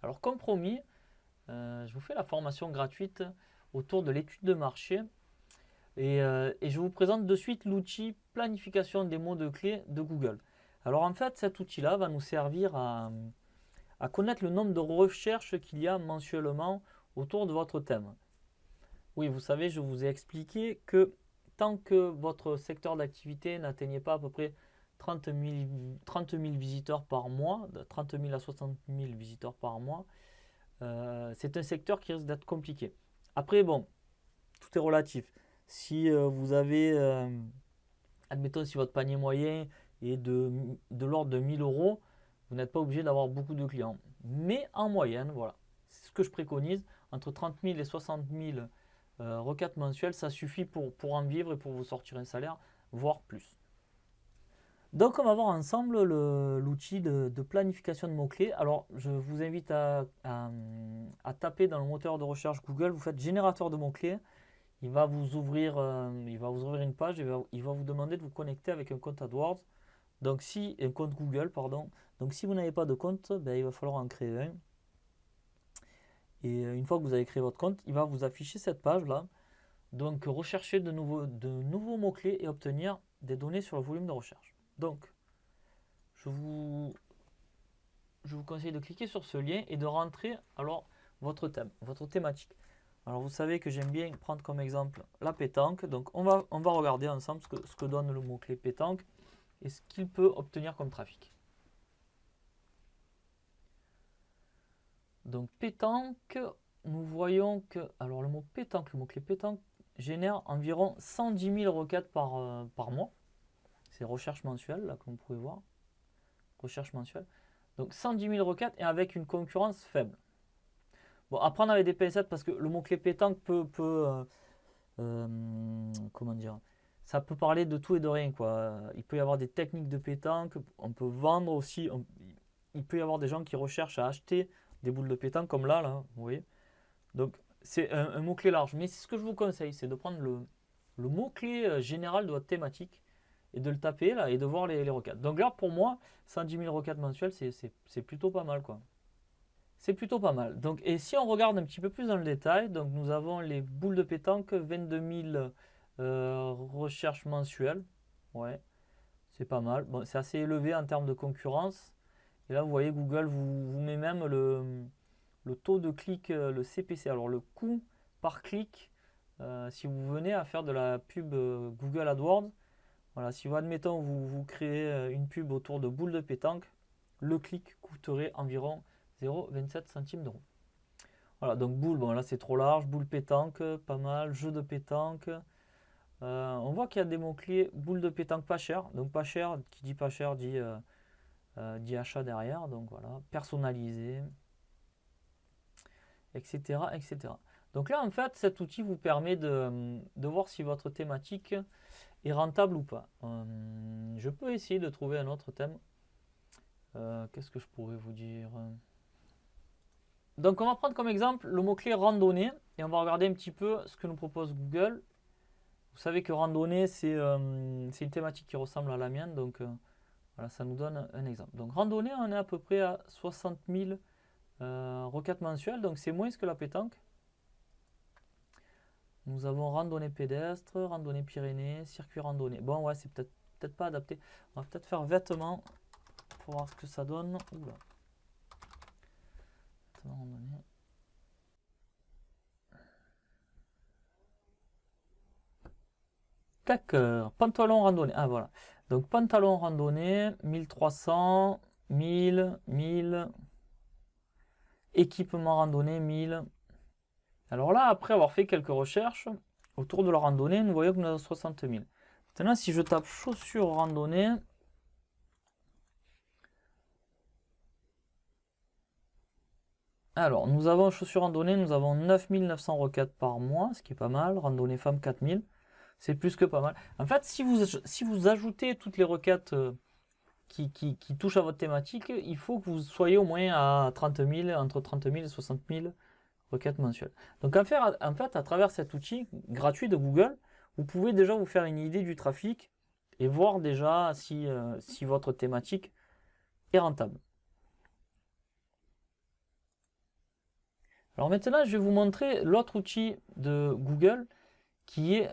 Alors comme promis, je vous fais la formation gratuite autour de l'étude de marché et je vous présente de suite l'outil planification des mots de clés de Google. Alors en fait, cet outil-là va nous servir à connaître le nombre de recherches qu'il y a mensuellement autour de votre thème. Oui, vous savez, je vous ai expliqué que tant que votre secteur d'activité n'atteignait pas à peu près 30 000 visiteurs par mois, de 30 000 à 60 000 visiteurs par mois, c'est un secteur qui risque d'être compliqué. Après, bon, tout est relatif. Si vous avez, admettons, si votre panier moyen est de l'ordre de 1 000 euros, vous n'êtes pas obligé d'avoir beaucoup de clients. Mais en moyenne, voilà, c'est ce que je préconise, entre 30 000 et 60 000 requêtes mensuelles, ça suffit pour en vivre et pour vous sortir un salaire, voire plus. Donc on va voir ensemble l'outil de planification de mots-clés. Alors je vous invite à taper dans le moteur de recherche Google, vous faites générateur de mots-clés, il va vous ouvrir une page et il va vous demander de vous connecter avec un compte AdWords, donc si, un compte Google, pardon. Donc si vous n'avez pas de compte, ben, il va falloir en créer un. Et une fois que vous avez créé votre compte, il va vous afficher cette page là. Donc rechercher de nouveaux mots-clés et obtenir des données sur le volume de recherche. Donc je vous, je vous conseille de cliquer sur ce lien et de rentrer alors votre thème, votre thématique. Alors vous savez que j'aime bien prendre comme exemple la pétanque. Donc on va regarder ensemble ce que donne le mot-clé pétanque et ce qu'il peut obtenir comme trafic. Donc pétanque, nous voyons que alors le mot-clé pétanque génère environ 110 000 requêtes par mois. C'est recherche mensuelle, là, comme vous pouvez voir. Recherche mensuelle. Donc 110 000 requêtes et avec une concurrence faible. Bon, à prendre avec des pincettes parce que le mot-clé pétanque comment dire, ça peut parler de tout et de rien, quoi. Il peut y avoir des techniques de pétanque, on peut vendre aussi, il peut y avoir des gens qui recherchent à acheter des boules de pétanque comme là, vous voyez. Donc c'est un mot-clé large, mais ce que je vous conseille, c'est de prendre le mot-clé général de votre thématique et de le taper là et de voir les requêtes. Donc là, pour moi, 110 000 requêtes mensuelles, c'est plutôt pas mal, quoi. C'est plutôt pas mal. Donc, et si on regarde un petit peu plus dans le détail, donc nous avons les boules de pétanque, 22 000 recherches mensuelles. Ouais, c'est pas mal. Bon, c'est assez élevé en termes de concurrence. Et là, vous voyez, Google vous met même le taux de clic, le CPC. Alors, le coût par clic, si vous venez à faire de la pub Google AdWords, voilà, si vous, admettons, vous créez une pub autour de boules de pétanque, le clic coûterait environ 0,27 centimes d'euros. Voilà, donc boule, bon là c'est trop large, boule pétanque, pas mal, jeu de pétanque. On voit qu'il y a des mots-clés, boule de pétanque pas cher, donc pas cher, qui dit pas cher dit achat derrière, donc voilà, personnalisé, etc., etc. Donc là en fait cet outil vous permet de voir si votre thématique est rentable ou pas. Je peux essayer de trouver un autre thème. Qu'est-ce que je pourrais vous dire? Donc on va prendre comme exemple le mot-clé randonnée et on va regarder un petit peu ce que nous propose Google. Vous savez que randonnée c'est une thématique qui ressemble à la mienne, donc voilà, ça nous donne un exemple. Donc randonnée, on est à peu près à 60 000 requêtes mensuelles, donc c'est moins que la pétanque. Nous avons randonnée pédestre, randonnée Pyrénées, circuit randonnée. Bon ouais, c'est peut-être pas adapté. On va peut-être faire vêtements pour voir ce que ça donne. Oula. Vêtements randonnée. Tac, pantalon randonnée. Ah voilà. Donc pantalon randonnée, 1300, 1000, 1000. Équipement randonnée, 1000. Alors là, après avoir fait quelques recherches autour de la randonnée, nous voyons que nous avons 60 000. Maintenant, si je tape chaussures randonnée, alors nous avons chaussures randonnée, nous avons 9 900 requêtes par mois, ce qui est pas mal. Randonnée femme 4000, c'est plus que pas mal. En fait, si vous ajoutez toutes les requêtes qui touchent à votre thématique, il faut que vous soyez au moins à 30 000, entre 30 000 et 60 000 requêtes mensuelles. Donc en fait, à travers cet outil gratuit de Google, vous pouvez déjà vous faire une idée du trafic et voir déjà si votre thématique est rentable. Alors maintenant, je vais vous montrer l'autre outil de Google qui est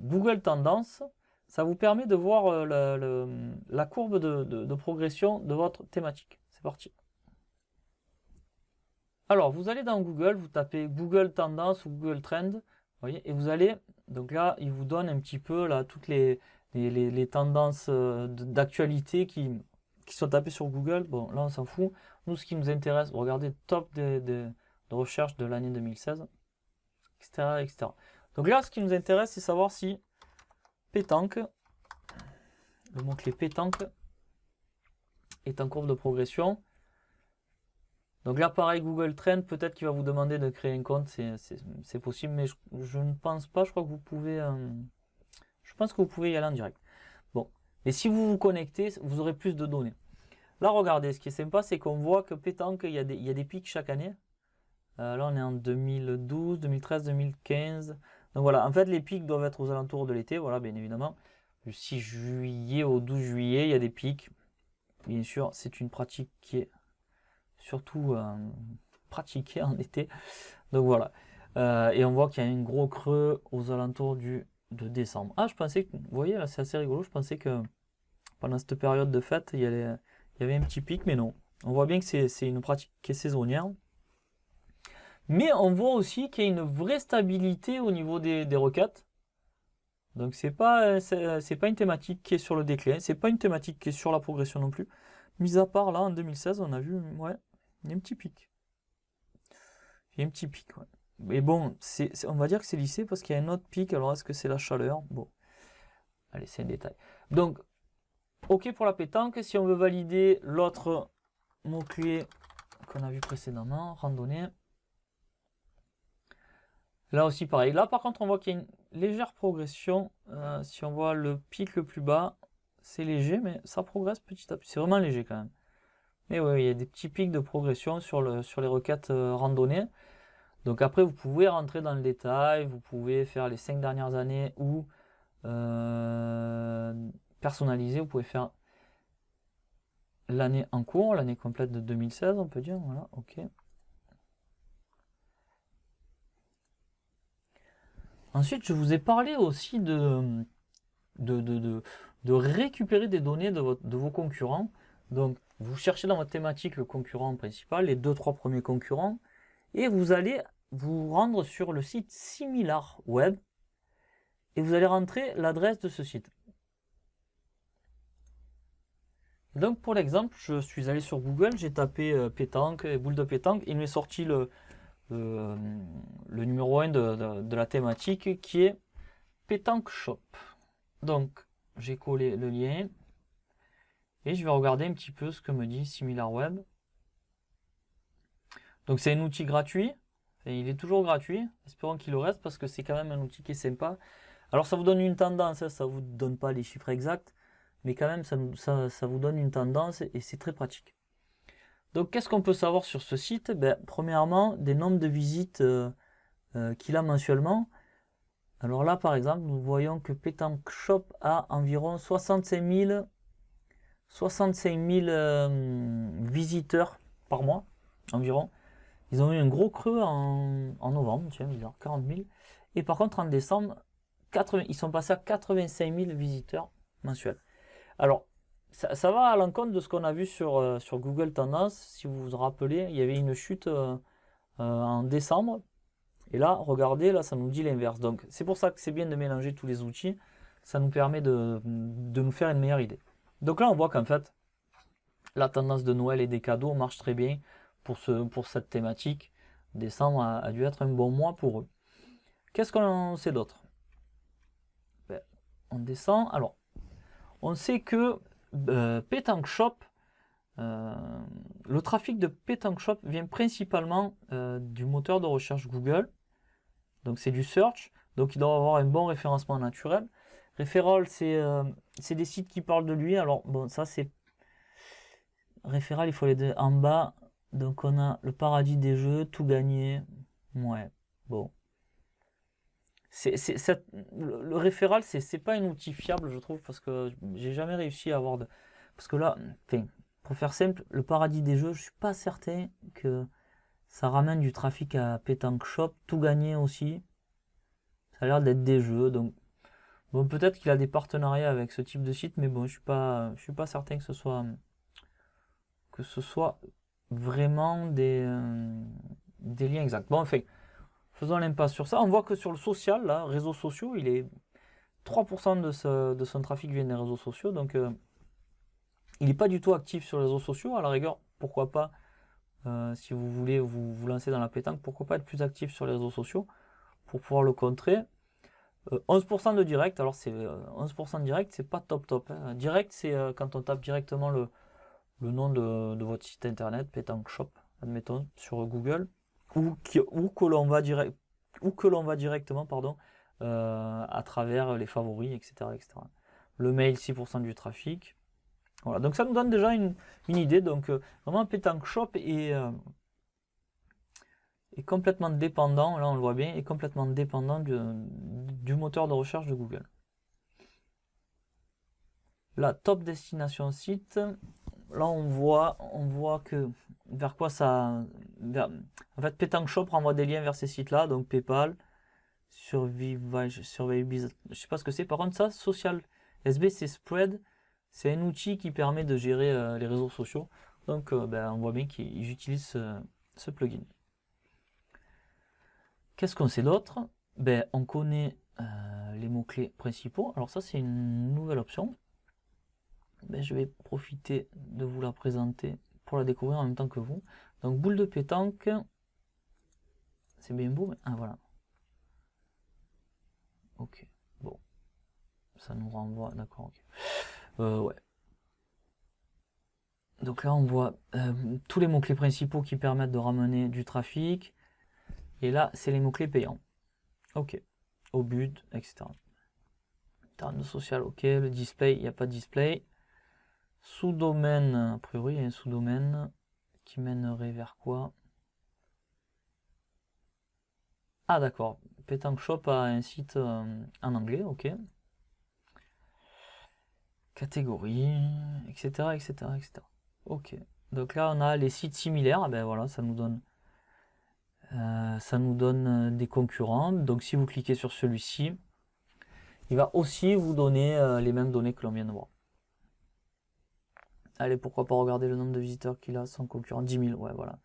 Google Tendance. Ça vous permet de voir la courbe de progression de votre thématique. C'est parti. Alors, vous allez dans Google, vous tapez Google Tendance ou Google Trend, voyez, et vous allez, donc là, il vous donne un petit peu là, toutes les tendances d'actualité qui sont tapées sur Google. Bon, là, on s'en fout. Nous, ce qui nous intéresse, regardez top de recherche de l'année 2016, etc., etc. Donc là, ce qui nous intéresse, c'est savoir si pétanque, le mot-clé pétanque, est en courbe de progression. Donc là, pareil, Google Trend, peut-être qu'il va vous demander de créer un compte, c'est possible, mais je ne pense pas, je crois que vous pouvez, je pense que vous pouvez y aller en direct. Bon, mais si vous vous connectez, vous aurez plus de données. Là, regardez, ce qui est sympa, c'est qu'on voit que pétanque, il y a des pics chaque année. Là, on est en 2012, 2013, 2015. Donc voilà, en fait, les pics doivent être aux alentours de l'été, voilà, bien évidemment. Du 6 juillet au 12 juillet, il y a des pics. Bien sûr, c'est une pratique qui est surtout pratiquée en été. Donc voilà. Et on voit qu'il y a un gros creux aux alentours de décembre. Ah, je pensais que, vous voyez, là, c'est assez rigolo. Je pensais que pendant cette période de fête, il y avait un petit pic, mais non. On voit bien que c'est une pratique qui est saisonnière. Mais on voit aussi qu'il y a une vraie stabilité au niveau des requêtes. Donc c'est pas une thématique qui est sur le déclin, c'est pas une thématique qui est sur la progression non plus. Mis à part là, en 2016, on a vu, ouais, il y a un petit pic. Il y a un petit pic, ouais. Mais bon, on va dire que c'est lissé parce qu'il y a un autre pic. Alors est-ce que c'est la chaleur? Bon, allez, c'est un détail. Donc, ok pour la pétanque. Si on veut valider l'autre mot-clé qu'on a vu précédemment, randonnée. Là aussi pareil. Là par contre on voit qu'il y a une légère progression. Si on voit le pic le plus bas, c'est léger, mais ça progresse petit à petit. C'est vraiment léger quand même. Mais oui, il y a des petits pics de progression sur les requêtes randonnées. Donc après vous pouvez rentrer dans le détail, vous pouvez faire les 5 dernières années ou personnaliser, vous pouvez faire l'année en cours, l'année complète de 2016 on peut dire, voilà, ok. Ensuite, je vous ai parlé aussi de récupérer des données de vos concurrents. Donc, vous cherchez dans votre thématique le concurrent principal, les 2-3 premiers concurrents, et vous allez vous rendre sur le site SimilarWeb, et vous allez rentrer l'adresse de ce site. Donc, pour l'exemple, je suis allé sur Google, j'ai tapé pétanque, boule de pétanque, il m'est sorti le numéro 1 de la thématique qui est Pétanque Shop. Donc j'ai collé le lien et je vais regarder un petit peu ce que me dit SimilarWeb. Donc c'est un outil gratuit, et il est toujours gratuit, espérons qu'il le reste parce que c'est quand même un outil qui est sympa. Alors ça vous donne une tendance, hein, ça vous donne pas les chiffres exacts, mais quand même ça vous donne une tendance et c'est très pratique. Donc qu'est-ce qu'on peut savoir sur ce site? Premièrement, des nombres de visites qu'il a mensuellement. Alors là, par exemple, nous voyons que Pétanque Shop a environ 65 000 visiteurs par mois, environ. Ils ont eu un gros creux en novembre, tiens, bizarre, 40 000. Et par contre, en décembre, ils sont passés à 85 000 visiteurs mensuels. Alors, ça va à l'encontre de ce qu'on a vu sur Google Tendance. Si vous vous rappelez, il y avait une chute en décembre. Et là, regardez, là, ça nous dit l'inverse. Donc, c'est pour ça que c'est bien de mélanger tous les outils. Ça nous permet de nous faire une meilleure idée. Donc là, on voit qu'en fait, la tendance de Noël et des cadeaux marche très bien pour cette thématique. Décembre a dû être un bon mois pour eux. Qu'est-ce qu'on sait d'autre? On descend. Alors, on sait que Pétanque Shop, le trafic de Pétanque Shop vient principalement du moteur de recherche Google. Donc c'est du search, donc il doit avoir un bon référencement naturel. Referral, c'est des sites qui parlent de lui. Alors bon, ça c'est Referral, il faut aller en bas. Donc on a le paradis des jeux, tout gagné. Ouais, bon. Le Referral, c'est pas un outil fiable, je trouve, parce que j'ai jamais réussi à avoir de. Parce que là, enfin, pour faire simple, le paradis des jeux, je suis pas certain que Ça ramène du trafic à Pétanque Shop, tout gagné aussi. Ça a l'air d'être des jeux, donc bon, peut-être qu'il a des partenariats avec ce type de site, mais bon, je suis pas certain que ce soit vraiment des liens exacts. Bon, enfin, faisons l'impasse sur ça. On voit que sur le social, là, réseaux sociaux, il est 3% de son trafic vient des réseaux sociaux, donc il n'est pas du tout actif sur les réseaux sociaux. À la rigueur, pourquoi pas, si vous voulez vous lancer dans la pétanque, pourquoi pas être plus actif sur les réseaux sociaux pour pouvoir le contrer. 11% de direct, alors c'est 11% de direct, c'est pas top top, hein. Direct, c'est quand on tape directement le nom de votre site internet, Pétanque Shop, admettons, sur Google, ou que l'on va directement, pardon, à travers les favoris, etc., etc. Le mail, 6% du trafic. Voilà, donc ça nous donne déjà une idée. Donc vraiment, Pétanque Shop est complètement dépendant, là on le voit bien, est complètement dépendant du moteur de recherche de Google. La top destination site, là on voit que vers quoi ça... en fait, Pétanque Shop renvoie des liens vers ces sites-là, donc PayPal, Survivage, Business, je sais pas ce que c'est. Par contre ça, Social SB, c'est Spread, c'est un outil qui permet de gérer les réseaux sociaux. Donc on voit bien qu'ils utilisent ce plugin. Qu'est-ce qu'on sait d'autre? On connaît les mots-clés principaux. Alors ça, c'est une nouvelle option. Je vais profiter de vous la présenter pour la découvrir en même temps que vous. Donc, boule de pétanque. C'est bien beau, mais... Ah, voilà. Ok. Bon. Ça nous renvoie... D'accord, ok. Ouais. Donc là, on voit tous les mots-clés principaux qui permettent de ramener du trafic. Et là, c'est les mots-clés payants. Ok. Au but, etc. Terme social, ok. Le display, il n'y a pas de display. Sous-domaine, a priori, il y a un sous-domaine qui mènerait vers quoi? Ah d'accord, Pétanque Shop a un site en anglais, ok. Catégorie, etc., etc., etc. Ok. Donc là, on a les sites similaires. Voilà, ça nous donne des concurrents. Donc si vous cliquez sur celui-ci, il va aussi vous donner les mêmes données que l'on vient de voir. Allez, pourquoi pas regarder le nombre de visiteurs qu'il a, son concurrent, 10 000, ouais, voilà.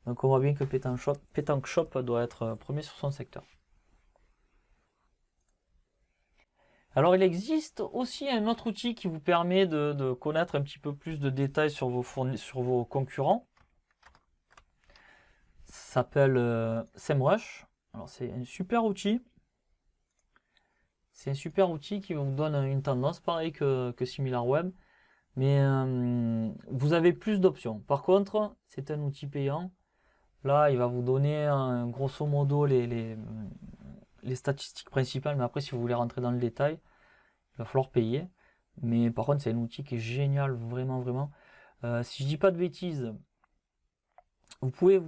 Donc on voit bien que Pétanque Shop doit être premier sur son secteur. Alors il existe aussi un autre outil qui vous permet de connaître un petit peu plus de détails sur vos concurrents. Ça s'appelle SEMrush. Alors c'est un super outil. C'est un super outil qui vous donne une tendance pareil que SimilarWeb. Mais vous avez plus d'options. Par contre, c'est un outil payant. Là, il va vous donner grosso modo les statistiques principales. Mais après, si vous voulez rentrer dans le détail, il va falloir payer. Mais par contre, c'est un outil qui est génial, vraiment, vraiment. Si je dis pas de bêtises, vous pouvez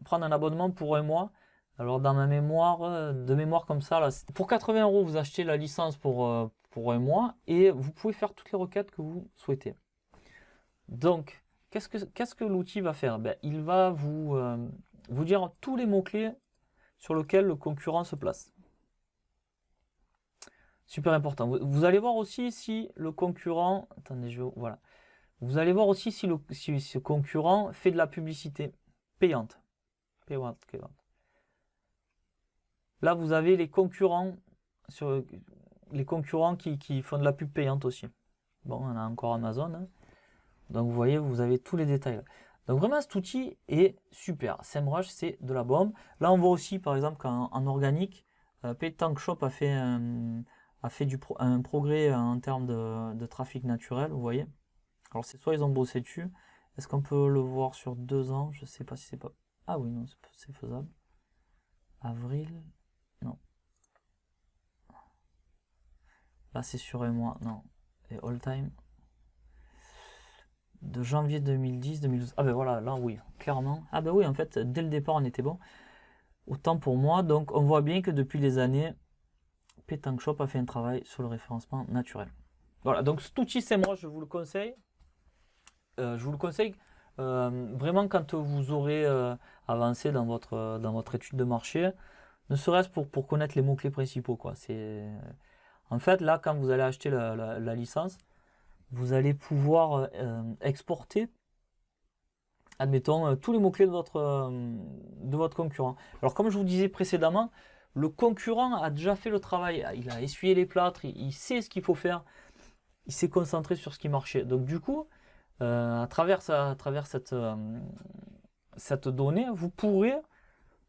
prendre un abonnement pour un mois. Alors dans ma mémoire, de mémoire comme ça, là, pour 80 €, vous achetez la licence pour un mois et vous pouvez faire toutes les requêtes que vous souhaitez. Donc, qu'est-ce que l'outil va faire? Il va vous dire tous les mots-clés sur lesquels le concurrent se place. Super important. Vous allez voir aussi si le concurrent... Attendez, voilà. Vous allez voir aussi si ce concurrent fait de la publicité payante. Là, vous avez les concurrents qui font de la pub payante aussi. Bon, on a encore Amazon, hein. Donc, vous voyez, vous avez tous les détails. Donc, vraiment, cet outil est super. SEMrush, c'est de la bombe. Là, on voit aussi, par exemple, qu'en organique, Pétanque Shop a fait un progrès en termes de trafic naturel, vous voyez. Alors, c'est soit ils ont bossé dessus. Est-ce qu'on peut le voir sur 2 ans? Je sais pas si c'est pas... Ah oui, non, c'est faisable. Avril... Non. Là, c'est sur un mois. Non. Et all time. De janvier 2010, 2012. Ah voilà, là, oui, clairement. Ah oui, en fait, dès le départ, on était bon. Autant pour moi. Donc, on voit bien que depuis les années, Pétanque Shop a fait un travail sur le référencement naturel. Voilà, donc cet outil, c'est moi, je vous le conseille. Vraiment, quand vous aurez avancé dans votre étude de marché, ne serait-ce pour connaître les mots-clés principaux, quoi. En fait, là, quand vous allez acheter la licence, vous allez pouvoir exporter, admettons, tous les mots-clés de votre concurrent. Alors, comme je vous disais précédemment, le concurrent a déjà fait le travail, il a essuyé les plâtres, il sait ce qu'il faut faire, il s'est concentré sur ce qui marchait. Donc, du coup, à travers cette donnée, vous pourrez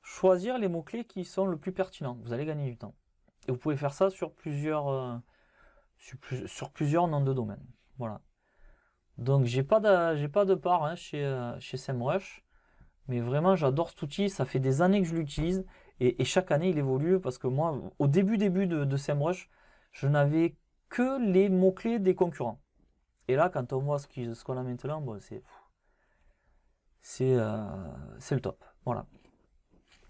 choisir les mots-clés qui sont le plus pertinents. Vous allez gagner du temps. Et vous pouvez faire ça sur sur plusieurs noms de domaine. Voilà. Donc j'ai pas de part hein, chez SEMrush, mais vraiment j'adore cet outil, ça fait des années que je l'utilise et chaque année il évolue parce que moi au début de SEMrush, je n'avais que les mots-clés des concurrents. Et là quand on voit ce qu'on a maintenant, bon, c'est le top. Voilà.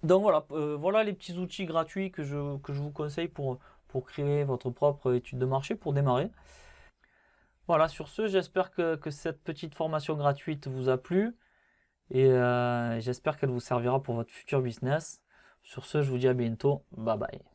Donc voilà, voilà les petits outils gratuits que je vous conseille pour créer votre propre étude de marché, pour démarrer. Voilà, sur ce, j'espère que cette petite formation gratuite vous a plu et j'espère qu'elle vous servira pour votre futur business. Sur ce, je vous dis à bientôt. Bye bye.